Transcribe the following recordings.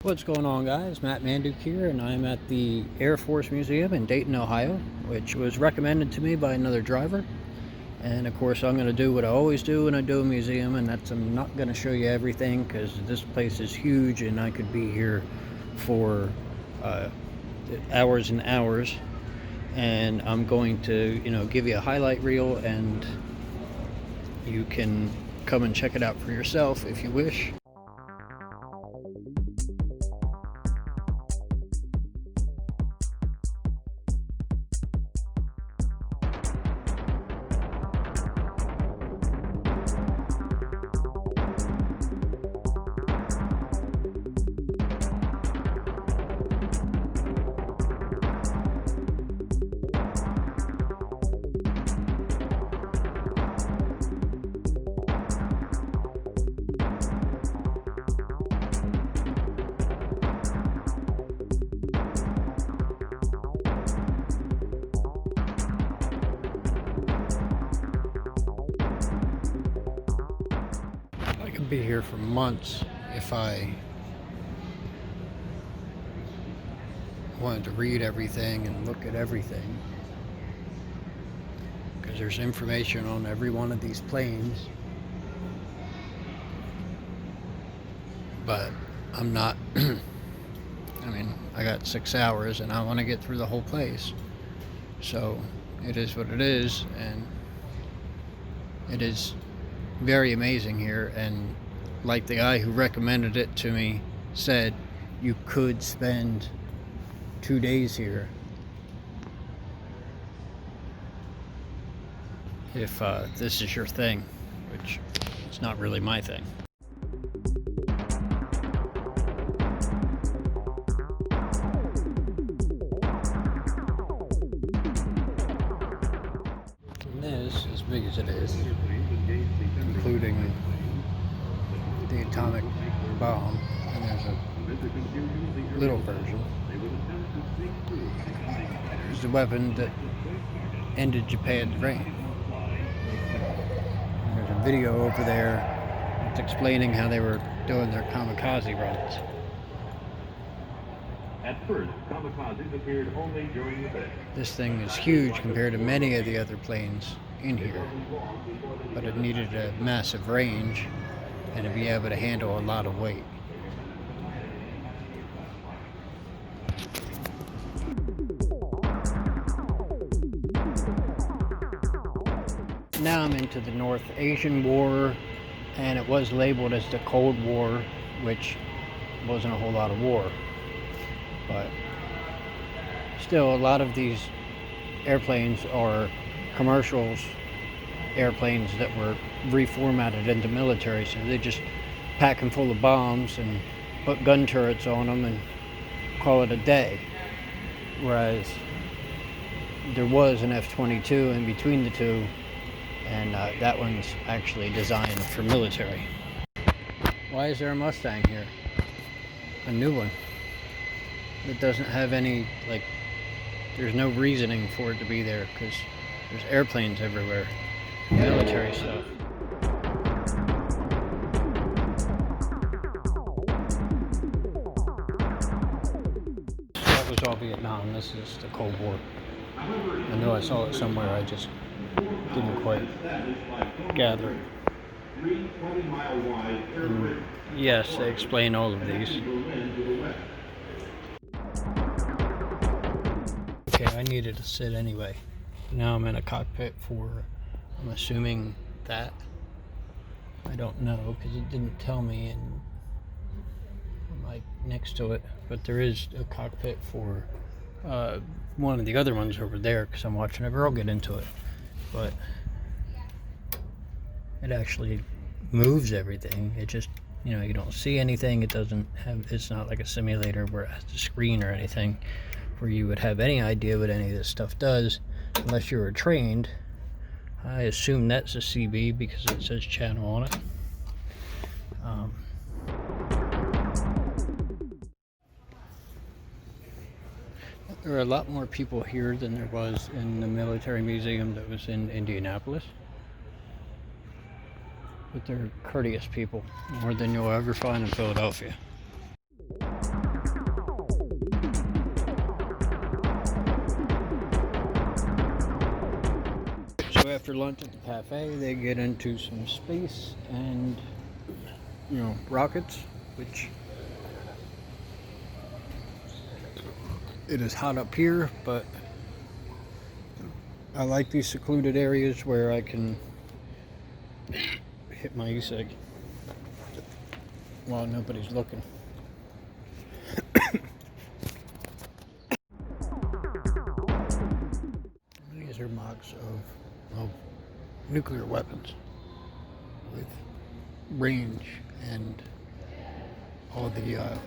What's going on, guys? Matt Manduke here, and I'm at the Air Force Museum in Dayton, Ohio, which was recommended to me by another driver. And of course, I'm going to do what I always do when I do a museum, and that's I'm not going to show you everything because this place is huge and I could be here for hours and hours. And I'm going to, give you a highlight reel, and you can come and check it out for yourself if you wish. I could be here for months if I wanted to read everything and look at everything, because there's information on every one of these planes. But I'm not I got 6 hours and I want to get through the whole place, so it is what it is. And it is very amazing here, and like the guy who recommended it to me said, you could spend 2 days here if this is your thing, which it's not really my thing. And this, as big as it is, including the atomic bomb, and there's a little version. There's the weapon that ended Japan's reign. There's a video over there that's explaining how they were doing their kamikaze runs. At first, kamikazes appeared only during the day. This thing is huge compared to many of the other planes in here, but it needed a massive range and to be able to handle a lot of weight. Now I'm into the North Asian War, and it was labeled as the Cold War, which wasn't a whole lot of war. But still, a lot of these airplanes are commercials, airplanes that were reformatted into military, so they just pack them full of bombs and put gun turrets on them and call it a day. Whereas there was an F-22 in between the two, and that one's actually designed for military. Why is there a Mustang here? A new one. It doesn't have any, there's no reasoning for it to be there, because there's airplanes everywhere. Military stuff. That was all Vietnam. This is the Cold War. I know I saw it somewhere, I just didn't quite gather it. And yes, they explain all of these. Okay, I needed to sit anyway. Now I'm in a cockpit for, I'm assuming that. I don't know, because it didn't tell me, and I'm like next to it. But there is a cockpit for one of the other ones over there, because I'm watching a girl get into it. But it actually moves everything. It just, you don't see anything. It doesn't have, it's not like a simulator where it has a screen or anything where you would have any idea what any of this stuff does unless you were trained. I assume that's a CB because it says channel on it. There are a lot more people here than there was in the military museum that was in Indianapolis. But they're courteous people, more than you'll ever find in Philadelphia. So after lunch at the cafe, they get into some space and, rockets, which it is hot up here, but I like these secluded areas where I can hit my e-cig while nobody's looking. These are mocks of nuclear weapons with range and all the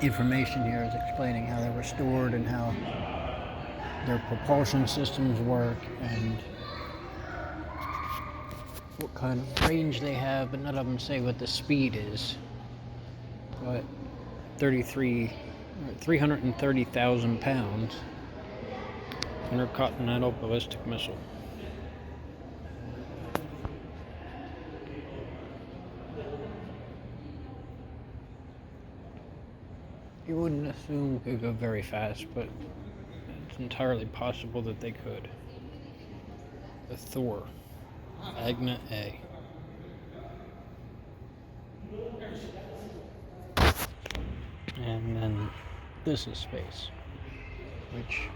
information here is explaining how they were stored and how their propulsion systems work and what kind of range they have, but none of them say what the speed is. But 330,000 pounds intercontinental ballistic missile. You wouldn't assume it could go very fast, but it's entirely possible that they could. The Thor, Agna A. And then this is space, which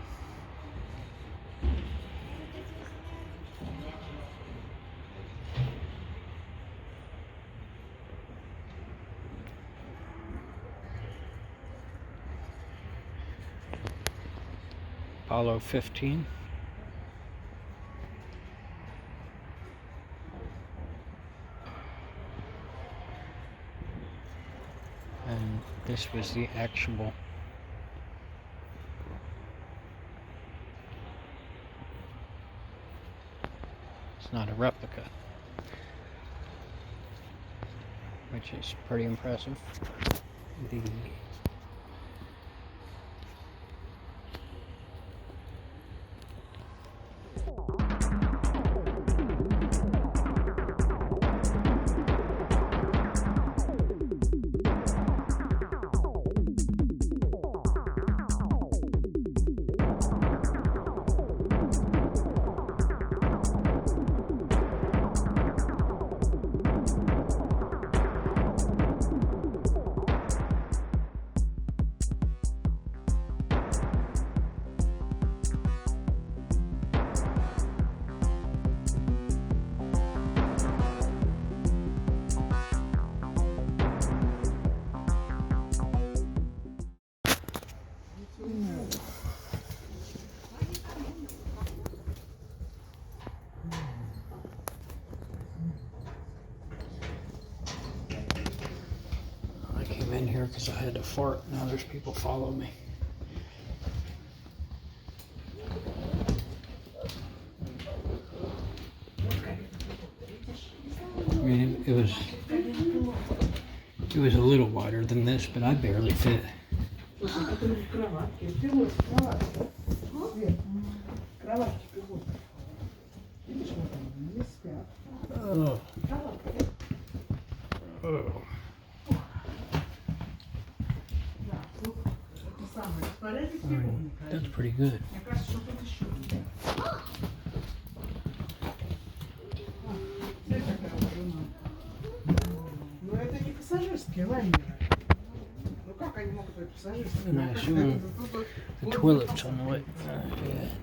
Apollo 15. And this was the actual it's not a replica, which is pretty impressive. The I came in here because I had to fart. Now there's people following me. I mean, it was a little wider than this, but I barely fit. Oh. Oh. That's pretty good. And I assume the toilet's on the way. Yeah.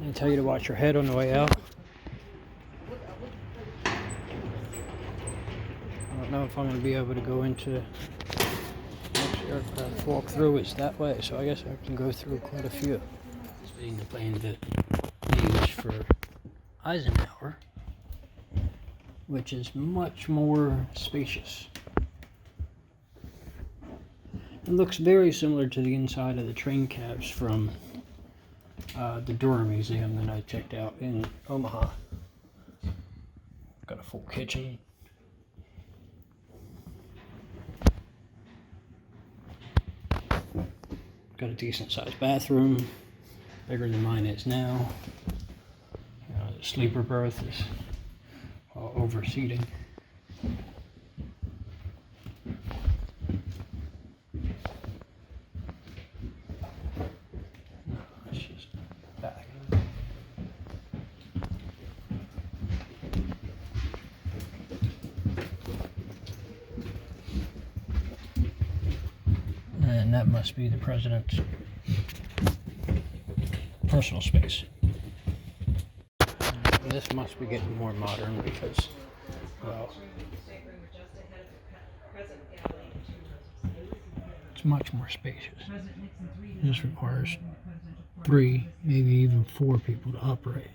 They tell you to watch your head on the way out. I don't know if I'm going to be able to go into next aircraft. Walk through is that way, so I guess I can go through quite a few. This being the plane that they used for Eisenhower, which is much more spacious. It looks very similar to the inside of the train cabs from the Durham Museum that I checked out in Omaha. Got a full kitchen. Got a decent sized bathroom, bigger than mine is now. The sleeper berth is over seating. And that must be the president's personal space. This must be getting more modern because, well, it's much more spacious. This requires 3, maybe even 4 people to operate.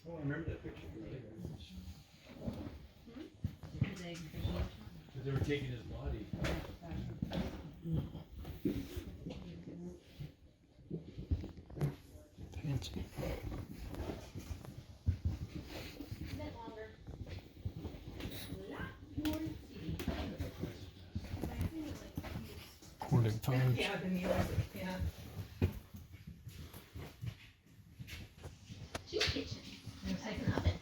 Oh, I remember that picture. Because they were taking his body. Fancy. Corded phones. Yeah, the music, yeah. Cheese kitchen. There's like an oven.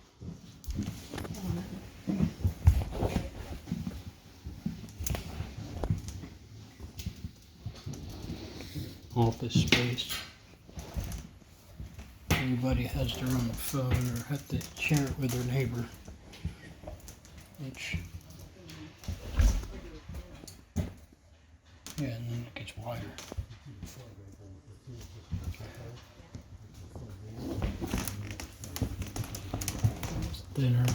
Office space. Everybody has their own phone or have to share it with their neighbor. Which, yeah, and then it gets wider. It's thinner.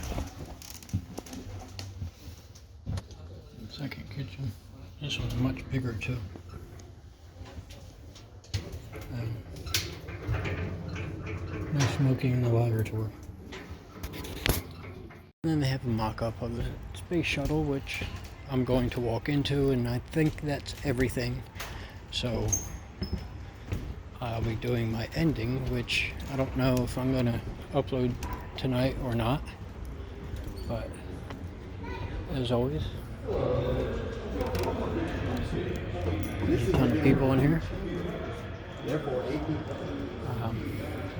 Second kitchen. This one's much bigger too. No smoking in the laboratory. And then they have a mock-up of the space shuttle, which I'm going to walk into, and I think that's everything. So I'll be doing my ending, which I don't know if I'm going to upload tonight or not. But as always, there's a ton of people in here.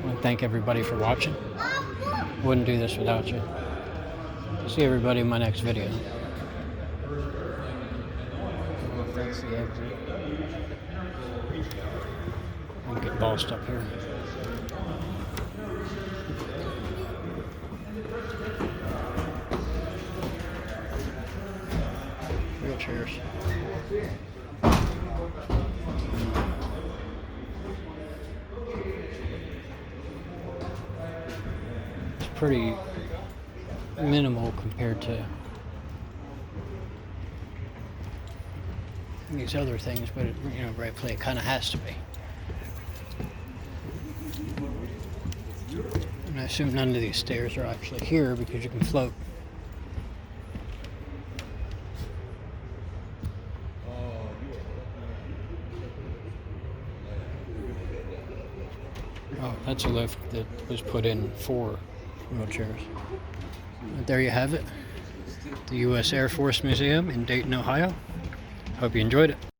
I want to thank everybody for watching. Wouldn't do this without you. See everybody in my next video. That's the exit. I'll get lost up here. Wheelchairs. Pretty minimal compared to these other things, but it, rightfully it kind of has to be. And I assume none of these stairs are actually here because you can float. Oh, that's a lift that was put in for wheelchairs. But there you have it. The U.S. Air Force Museum in Dayton, Ohio. Hope you enjoyed it.